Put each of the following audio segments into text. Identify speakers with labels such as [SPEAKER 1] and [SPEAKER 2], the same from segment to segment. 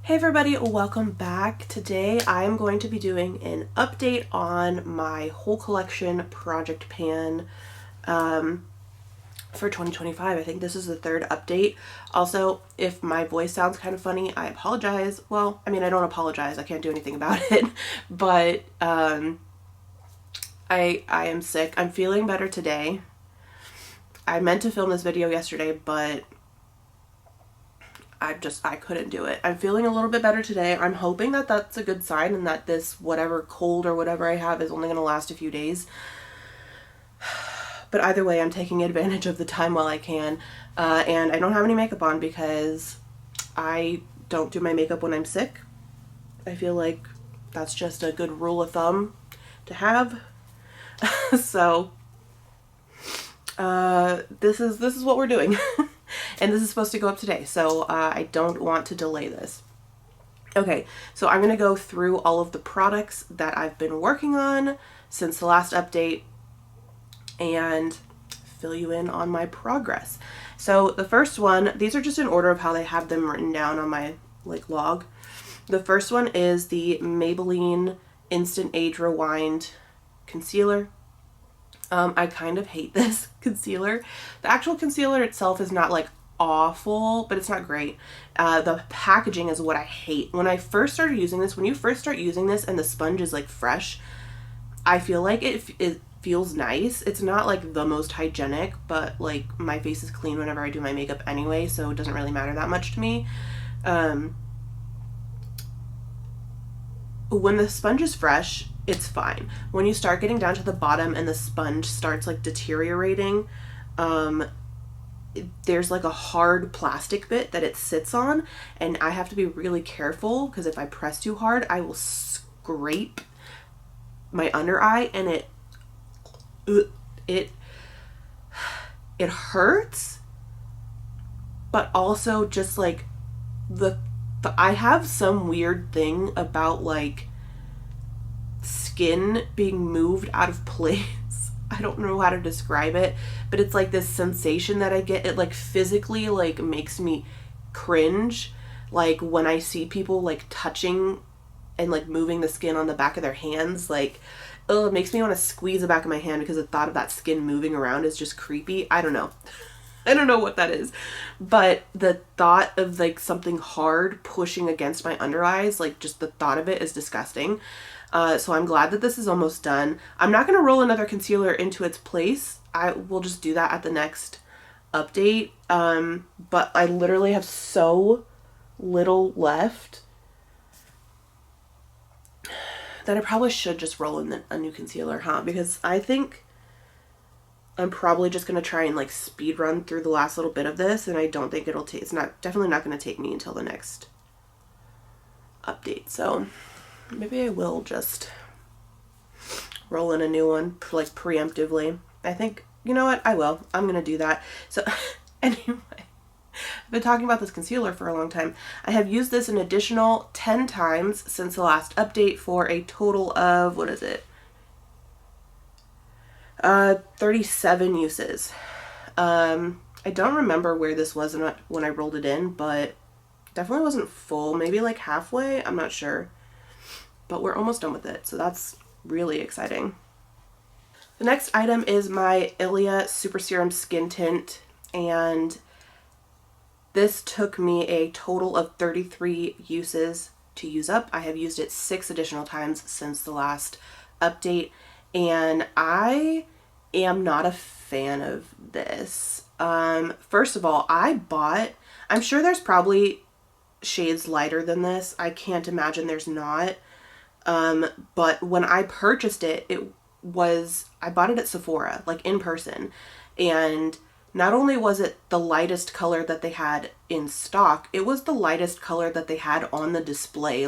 [SPEAKER 1] Hey everybody, welcome back. Today I am going to be doing an update on my whole collection project pan for 2025. I think this is the third update. Also, if my voice sounds kind of funny, I apologize. Well, I mean, I don't apologize. I can't do anything about it. But I am sick. I'm feeling better today. I meant to film this video yesterday, but I couldn't do it. I'm feeling a little bit better today. I'm hoping that that's a good sign and that this whatever cold or whatever I have is only going to last a few days. But either way, I'm taking advantage of the time while I can. And I don't have any makeup on because I don't do my makeup when I'm sick. I feel like that's just a good rule of thumb to have. So this is what we're doing. And this is supposed to go up today, so I don't want to delay this. Okay, so I'm going to go through all of the products that I've been working on since the last update and fill you in on my progress. So the first one, these are just in order of how they have them written down on my log. The first one is the Maybelline Instant Age Rewind Concealer. I kind of hate this concealer. The actual concealer itself is not awful, but it's not great. The packaging is what I hate. When I first started using this, when you first start using this and the sponge is fresh, I feel like it feels nice. It's not the most hygienic, but my face is clean whenever I do my makeup anyway, so it doesn't really matter that much to me. When the sponge is fresh, it's fine. When you start getting down to the bottom and the sponge starts deteriorating, there's a hard plastic bit that it sits on, and I have to be really careful because if I press too hard, I will scrape my under eye, and it hurts, but also just I have some weird thing about skin being moved out of place. I don't know how to describe it, but it's this sensation that I get. It physically makes me cringe, when I see people touching and moving the skin on the back of their hands. Oh, it makes me want to squeeze the back of my hand because the thought of that skin moving around is just creepy. I don't know. I don't know what that is, but the thought of something hard pushing against my under eyes, just the thought of it is disgusting. So I'm glad that this is almost done. I'm not going to roll another concealer into its place. I will just do that at the next update. But I literally have so little left that I probably should just roll in a new concealer, because I think I'm probably just going to try and speed run through the last little bit of this, and I don't think it's definitely not going to take me until the next update. So maybe I will just roll in a new one preemptively. I think, you know what? I will. I'm going to do that. So anyway, I've been talking about this concealer for a long time. I have used this an additional 10 times since the last update for a total of, 37 uses. I don't remember where this was when I rolled it in, but definitely wasn't full. Maybe halfway. I'm not sure. But we're almost done with it, so that's really exciting. The next item is my Ilia Super Serum Skin Tint, and this took me a total of 33 uses to use up. I have used it 6 additional times since the last update, and I am not a fan of this. First of all, I'm sure there's probably shades lighter than this. I can't imagine there's not. But when I purchased it, I bought it at Sephora, in person. And not only was it the lightest color that they had in stock, it was the lightest color that they had on the display,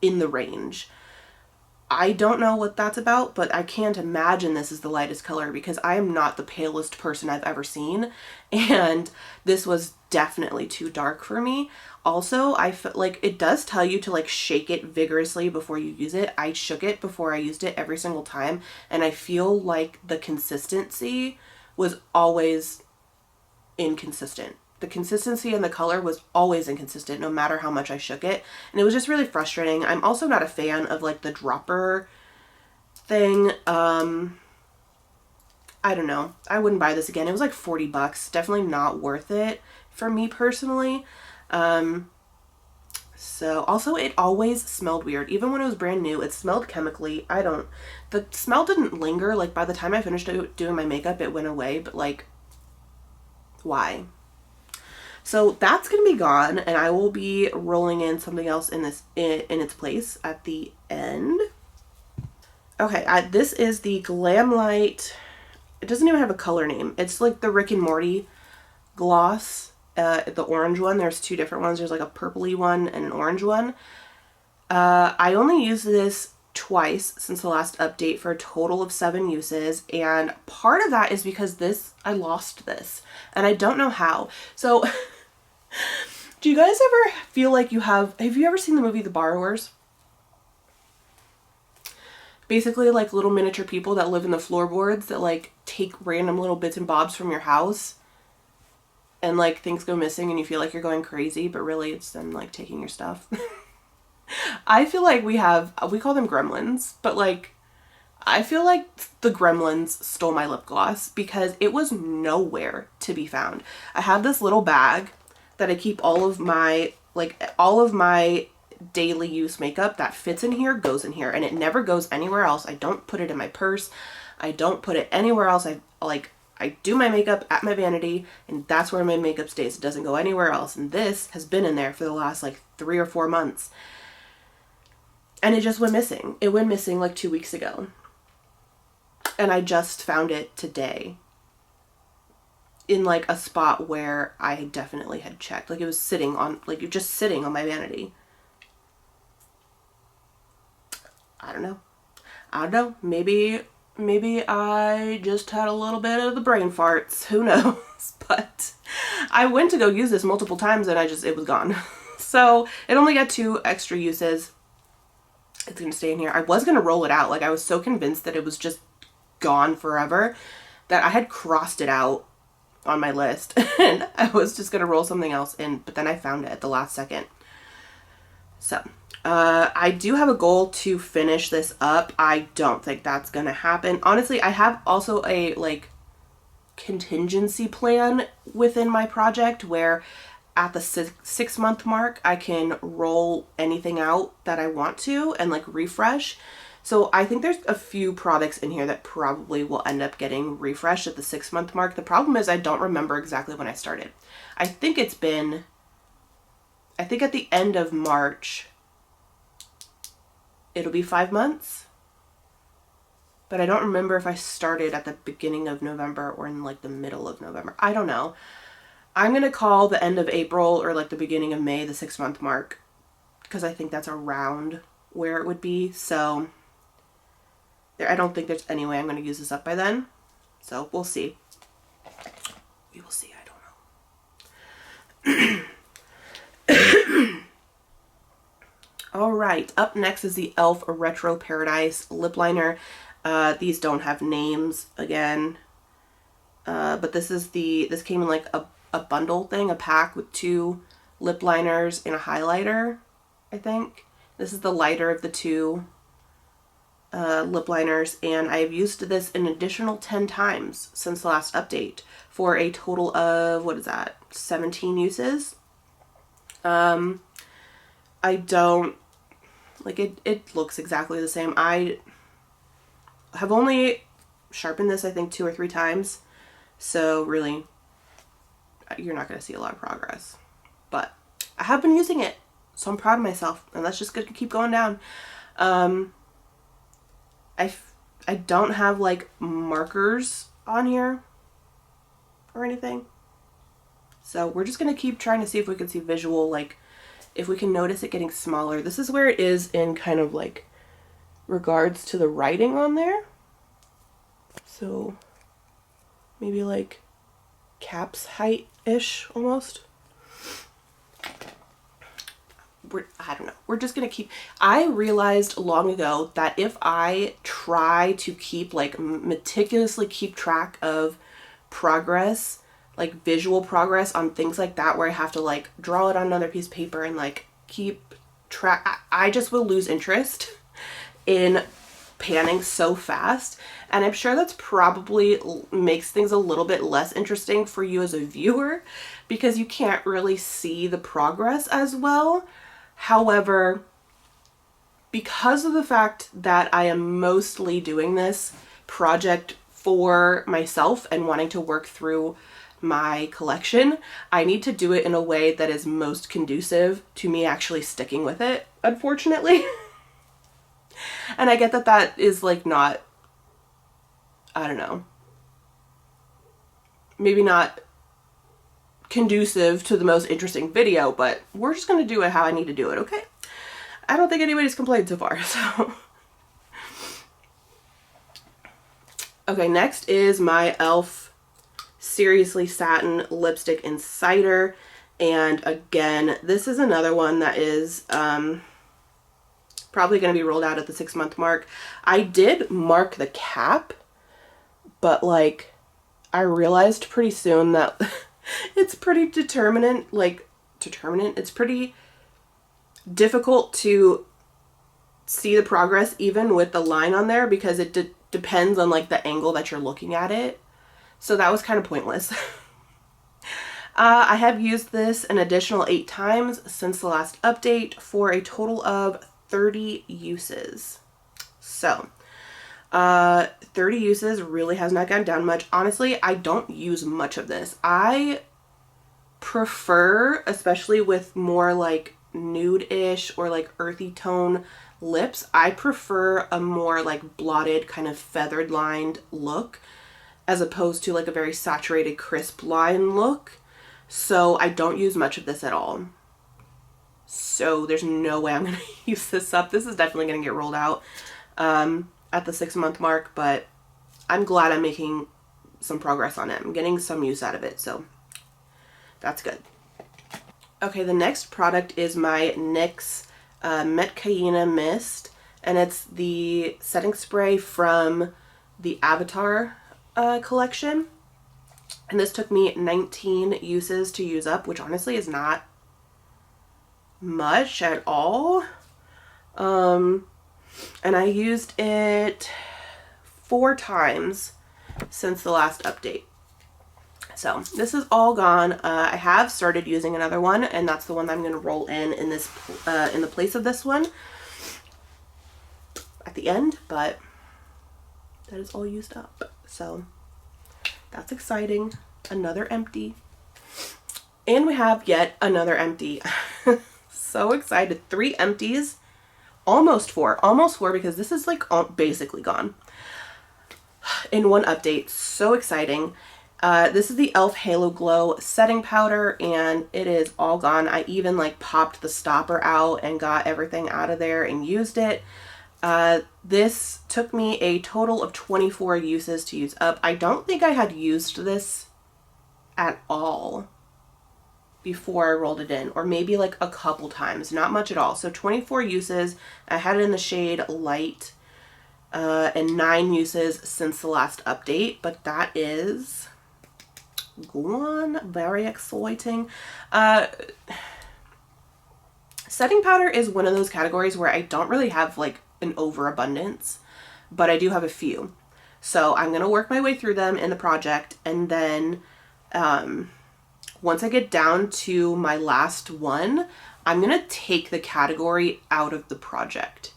[SPEAKER 1] in the range. I don't know what that's about, but I can't imagine this is the lightest color because I am not the palest person I've ever seen, and this was definitely too dark for me. Also, I feel it does tell you to shake it vigorously before you use it. I shook it before I used it every single time, and I feel the consistency was always inconsistent. The consistency and the color was always inconsistent no matter how much I shook it. And it was just really frustrating. I'm also not a fan of like the dropper thing. I don't know. I wouldn't buy this again. It was like $40. Definitely not worth it for me personally. So also it always smelled weird. Even when it was brand new, it smelled chemically. The smell didn't linger. Like by the time I finished doing my makeup, it went away, but like, why? So that's going to be gone, and I will be rolling in something else in its place at the end. Okay, this is the Glamlite. It doesn't even have a color name. It's like the Rick and Morty gloss, the orange one. There's two different ones. There's like a purpley one and an orange one. I only used this twice since the last update for a total of 7 uses, and part of that is because I lost this, and I don't know how. So do you guys ever feel like have you ever seen the movie The Borrowers? Basically like little miniature people that live in the floorboards that like take random little bits and bobs from your house, and like things go missing and you feel like you're going crazy, but really it's them like taking your stuff. I feel like we call them gremlins, but like I feel like the gremlins stole my lip gloss because it was nowhere to be found. I have this little bag that I keep all of my daily use makeup that fits in here, goes in here, and it never goes anywhere else. I don't put it in my purse. I don't put it anywhere else. I do my makeup at my vanity, and that's where my makeup stays. It doesn't go anywhere else. And this has been in there for the last like 3 or 4 months. And it just went missing. It went missing like 2 weeks ago. And I just found it today in like a spot where I definitely had checked. Like it was just sitting on my vanity. I don't know. Maybe I just had a little bit of the brain farts. Who knows? But I went to go use this multiple times and it was gone. So it only got 2 extra uses. It's going to stay in here. I was going to roll it out. Like I was so convinced that it was just gone forever that I had crossed it out on my list and I was just going to roll something else in, but then I found it at the last second. So I do have a goal to finish this up. I don't think that's going to happen. Honestly, I have also a like contingency plan within my project where at the 6-month mark, I can roll anything out that I want to and like refresh. So I think there's a few products in here that probably will end up getting refreshed at the 6-month mark. The problem is I don't remember exactly when I started. I think at the end of March, it'll be 5 months. But I don't remember if I started at the beginning of November or in like the middle of November. I don't know. I'm going to call the end of April or like the beginning of May the 6-month mark because I think that's around where it would be. So I don't think there's any way I'm going to use this up by then. So we'll see. We will see. I don't know. All right. Up next is the e.l.f. Retro Paradise lip liner. These don't have names again. But this came in like a bundle thing, a pack with 2 lip liners and a highlighter, I think. This is the lighter of the 2 lip liners, and I've used this an additional 10 times since the last update for a total of, 17 uses. I don't, like it looks exactly the same. I have only sharpened this, I think, 2 or 3 times, so really, you're not going to see a lot of progress. But I have been using it, so I'm proud of myself, and that's just going to keep going down. I don't have like markers on here or anything. So we're just going to keep trying to see if we can see visual, like if we can notice it getting smaller. This is where it is in kind of like regards to the writing on there. So maybe like caps height-ish almost. I don't know. We're just going to keep... I realized long ago that if I try to keep, like, meticulously keep track of progress, like visual progress on things like that where I have to like draw it on another piece of paper and like keep track. I just will lose interest in panning so fast, and I'm sure that's probably makes things a little bit less interesting for you as a viewer because you can't really see the progress as well. However, because of the fact that I am mostly doing this project for myself and wanting to work through my collection, I need to do it in a way that is most conducive to me actually sticking with it, unfortunately. And I get that that is like not, I don't know, maybe not conducive to the most interesting video, but we're just going to do it how I need to do it, okay? I don't think anybody's complained so far, so. Okay, next is my e.l.f. Seriously Satin Lipstick in Cider. And again, this is another one that is probably going to be rolled out at the 6-month mark. I did mark the cap, but like I realized pretty soon that it's pretty it's pretty difficult to see the progress even with the line on there because it depends on like the angle that you're looking at it. So that was kind of pointless. I have used this an additional 8 times since the last update for a total of 30 uses. So 30 uses really has not gone down much. Honestly, I don't use much of this. I prefer, especially with more like nude-ish or like earthy tone lips, I prefer a more like blotted kind of feathered lined look as opposed to like a very saturated crisp line look. So I don't use much of this at all. So there's no way I'm going to use this up. This is definitely going to get rolled out at the 6-month mark, but I'm glad I'm making some progress on it. I'm getting some use out of it, so that's good. Okay, the next product is my NYX Metcayena Mist, and it's the setting spray from the Avatar collection. And this took me 19 uses to use up, which honestly is not much at all. And I used it 4 times since the last update. So this is all gone. I have started using another one, and that's the one that I'm going to roll in this in the place of this one at the end, but that is all used up. So that's exciting. Another empty. And we have yet another empty. So excited. 3 empties. Almost 4. Almost 4 because this is like basically gone in one update. So exciting. This is the e.l.f. Halo Glow setting powder, and it is all gone. I even like popped the stopper out and got everything out of there and used it. This took me a total of 24 uses to use up. I don't think I had used this at all before I rolled it in, or maybe like a couple times, not much at all. So 24 uses. I had it in the shade Light, and 9 uses since the last update, but that is gone. Very exciting. Setting powder is one of those categories where I don't really have like an overabundance, but I do have a few. So I'm going to work my way through them in the project, and then once I get down to my last one, I'm going to take the category out of the project.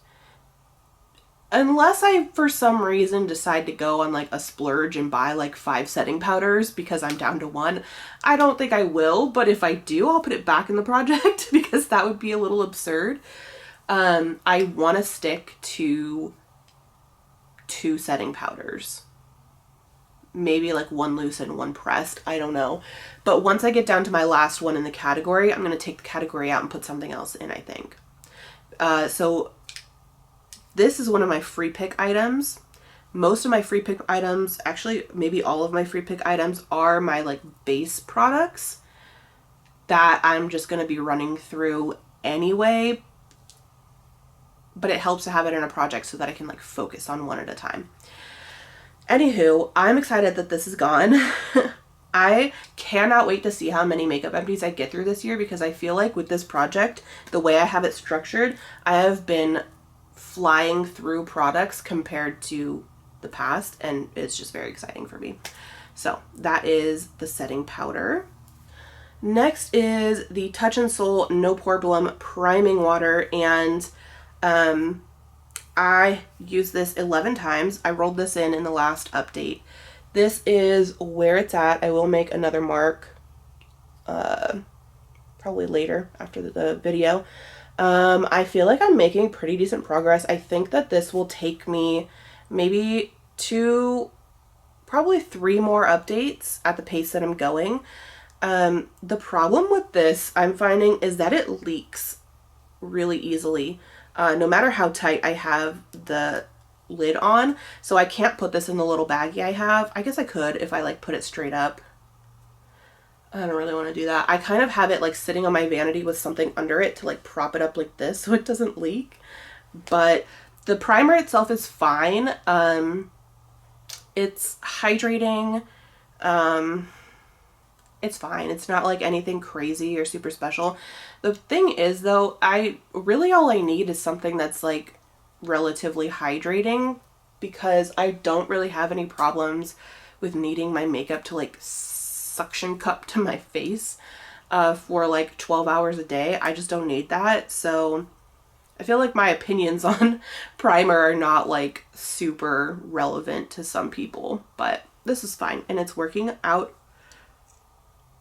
[SPEAKER 1] Unless I, for some reason, decide to go on like a splurge and buy like 5 setting powders because I'm down to 1. I don't think I will, but if I do, I'll put it back in the project because that would be a little absurd. I want to stick to 2 setting powders. Maybe like 1 loose and 1 pressed. I don't know. But once I get down to my last one in the category, I'm going to take the category out and put something else in, I think. So this is one of my free pick items. Most of my free pick items, actually maybe all of my free pick items, are my like base products that I'm just going to be running through anyway. But it helps to have it in a project so that I can like focus on one at a time. Anywho, I'm excited that this is gone. I cannot wait to see how many makeup empties I get through this year, because I feel like with this project, the way I have it structured, I have been flying through products compared to the past, and it's just very exciting for me. So that is the setting powder. Next is the Touch in Sol No Problem Priming Water, and I used this 11 times. I rolled this in the last update. This is where it's at. I will make another mark probably later after the video. I feel like I'm making pretty decent progress. I think that this will take me maybe 2, probably 3 more updates at the pace that I'm going. The problem with this, I'm finding, is that it leaks really easily, no matter how tight I have the lid on. So I can't put this in the little baggie I have. I guess I could if I like put it straight up. I don't really want to do that. I kind of have it like sitting on my vanity with something under it to like prop it up like this so it doesn't leak. But the primer itself is fine. It's hydrating. It's fine. It's not like anything crazy or super special. The thing is though, all I need is something that's like relatively hydrating, because I don't really have any problems with needing my makeup to like suction cup to my face for like 12 hours a day. I just don't need that. So I feel like my opinions on primer are not like super relevant to some people, but this is fine and it's working out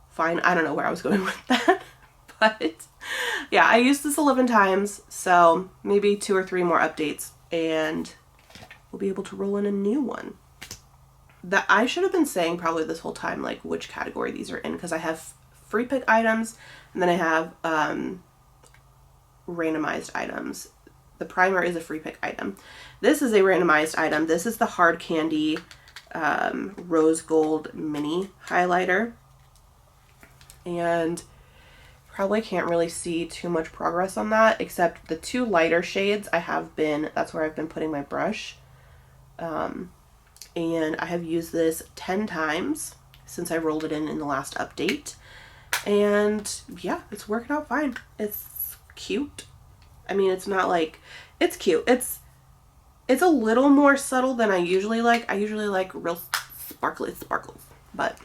[SPEAKER 1] fine. I don't know where I was going with that, but yeah, I used this 11 times, so maybe 2 or 3 more updates and we'll be able to roll in a new one. That I should have been saying probably this whole time, like which category these are in, because I have free pick items and then I have randomized items. The primer is a free pick item. This is a randomized item. This is the Hard Candy Rose Gold Mini Highlighter. And probably can't really see too much progress on that, except the 2 lighter shades that's where I've been putting my brush. And I have used this 10 times since I rolled it in the last update. And yeah, it's working out fine. It's cute. I mean, it's not like, it's cute. It's a little more subtle than I usually like. I usually like real sparkly sparkles, but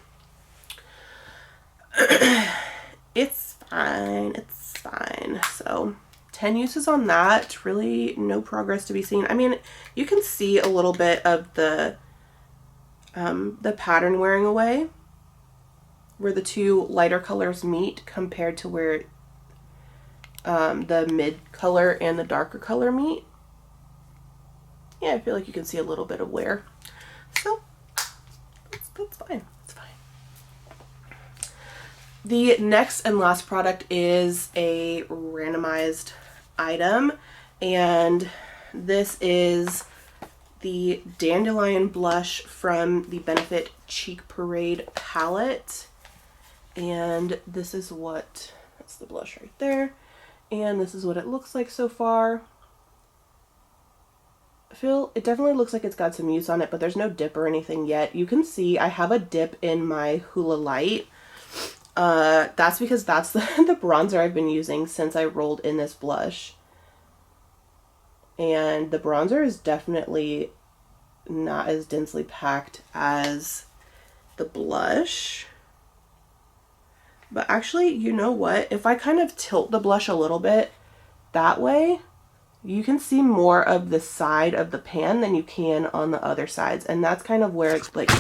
[SPEAKER 1] it's fine. It's fine. So 10 uses on that, really no progress to be seen. I mean, you can see a little bit of the pattern wearing away where the 2 lighter colors meet compared to where the mid color and the darker color meet. Yeah, I feel like you can see a little bit of wear. So that's fine. It's fine. The next and last product is a randomized item, and this is the Dandelion Blush from the Benefit Cheek Parade palette. And this is that's the blush right there. And this is what it looks like so far. It definitely looks like it's got some use on it, but there's no dip or anything yet. You can see I have a dip in my Hoola Light. That's because that's the bronzer I've been using since I rolled in this blush. And the bronzer is definitely not as densely packed as the blush. But actually, you know what? If I kind of tilt the blush a little bit that way, you can see more of the side of the pan than you can on the other sides. And that's kind of where it's like,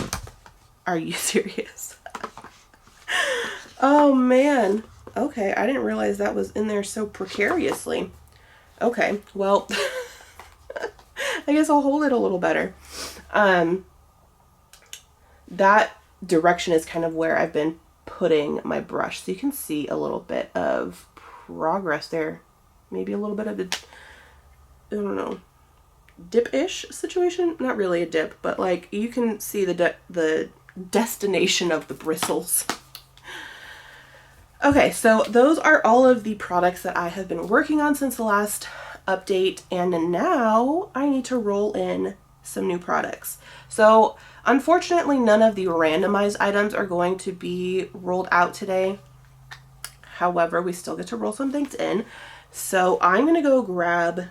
[SPEAKER 1] are you serious? Oh man. Okay, I didn't realize that was in there so precariously. Okay, well, I guess I'll hold it a little better. That direction is kind of where I've been putting my brush. So you can see a little bit of progress there. Maybe a little bit of a, I don't know, dip-ish situation. Not really a dip, but like you can see the destination of the bristles. Okay, so those are all of the products that I have been working on since the last update, and now I need to roll in some new products. So unfortunately, none of the randomized items are going to be rolled out today. However, we still get to roll some things in. So I'm going to go grab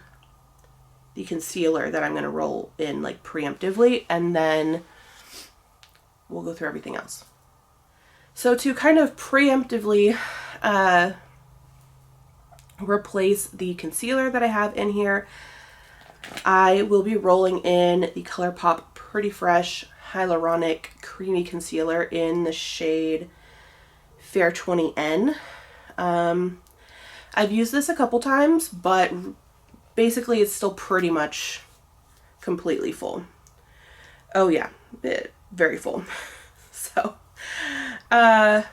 [SPEAKER 1] the concealer that I'm going to roll in like preemptively, and then we'll go through everything else. So to kind of preemptively replace the concealer that I have in here, I will be rolling in the ColourPop Pretty Fresh Hyaluronic Creamy Concealer in the shade Fair 20N. I've used this a couple times, but basically it's still pretty much completely full. Oh yeah, very full. So, I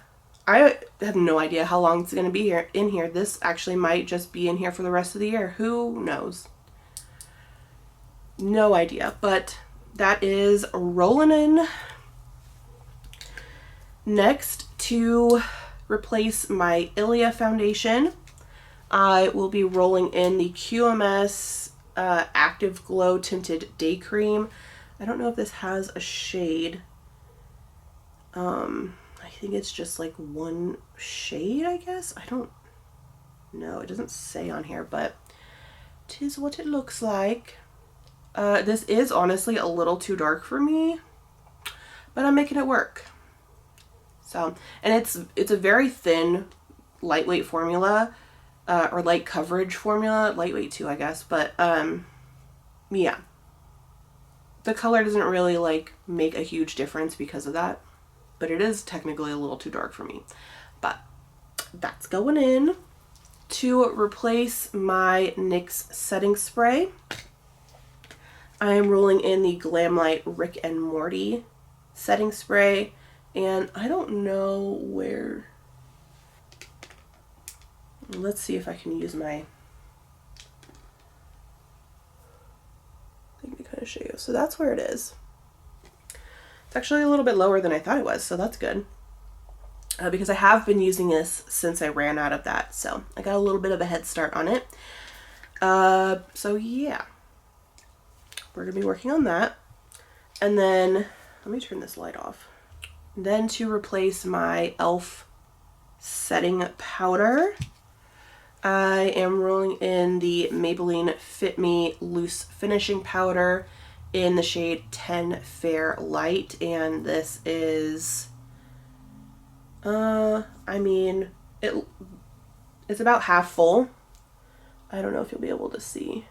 [SPEAKER 1] have no idea how long it's going to be in here. This actually might just be in here for the rest of the year. Who knows? No idea, but that is rolling in. Next, to replace my Ilia foundation, I will be rolling in the QMS Active Glow Tinted Day Cream. I don't know if this has a shade. I think it's just like one shade, I guess. I don't know. It doesn't say on here, but it is what it looks like. This is honestly a little too dark for me, but I'm making it work. So, and it's a very thin, lightweight formula, or light coverage formula, lightweight too, I guess. But yeah, the color doesn't really like make a huge difference because of that, but it is technically a little too dark for me. But that's going in. To replace my NYX setting spray, I am rolling in the Glamlite Rick and Morty setting spray, and I don't know where. Let's see if I can use my thing to kind of show you. So that's where it is. It's actually a little bit lower than I thought it was, so that's good. Because I have been using this since I ran out of that, so I got a little bit of a head start on it. So yeah. We're going to be working on that. And then, let me turn this light off. Then to replace my e.l.f. setting powder, I am rolling in the Maybelline Fit Me Loose Finishing Powder in the shade 10 Fair Light. And this is, I mean, it's about half full. I don't know if you'll be able to see,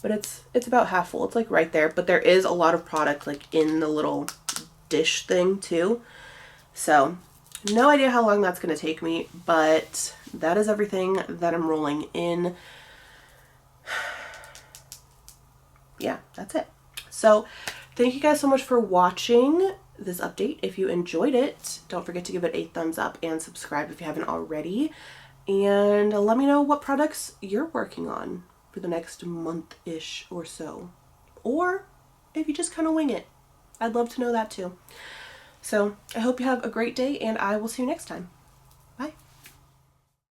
[SPEAKER 1] but it's about half full. It's like right there, but there is a lot of product like in the little dish thing too. So no idea how long that's going to take me, but that is everything that I'm rolling in. Yeah, that's it. So thank you guys so much for watching this update. If you enjoyed it, don't forget to give it a thumbs up and subscribe if you haven't already. And let me know what products you're working on for the next month-ish or so. Or if you just kind of wing it. I'd love to know that too. So I hope you have a great day, and I will see you next time.